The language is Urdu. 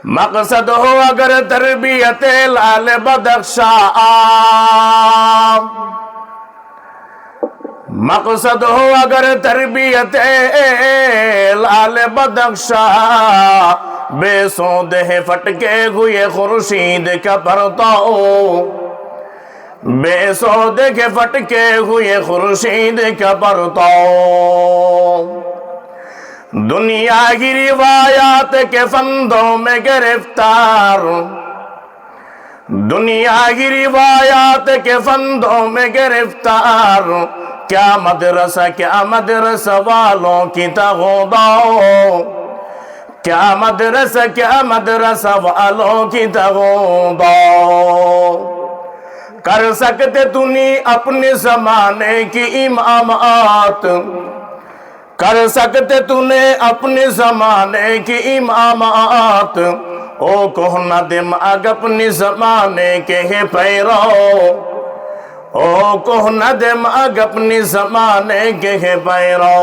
مقصد ہو اگر تربیت لال بدخشاں، مقصد ہو اگر تربیت لال بدخشاں، بے سود ہے پھٹکے ہوئے خورشید کا پرتاؤ، بے سود کے پھٹکے ہوئے خورشید کا پرتاؤ، دنیا کی روایات کے فندوں میں گرفتار، دنیا کی روایات کے فندوں میں گرفتار، کیا مدرسہ والوں کی تغوضاؤ، کیا مدرسہ والوں کی تغوضاؤ، کر سکتے تو نہیں اپنے زمانے کی امامات، کر سکتے تو نے اپنے زمانے کی امامات، او کہنا دماغ اپنے زمانے کے ہے پیرو، او کہنا دماغ اپنے زمانے کے ہے پیرو۔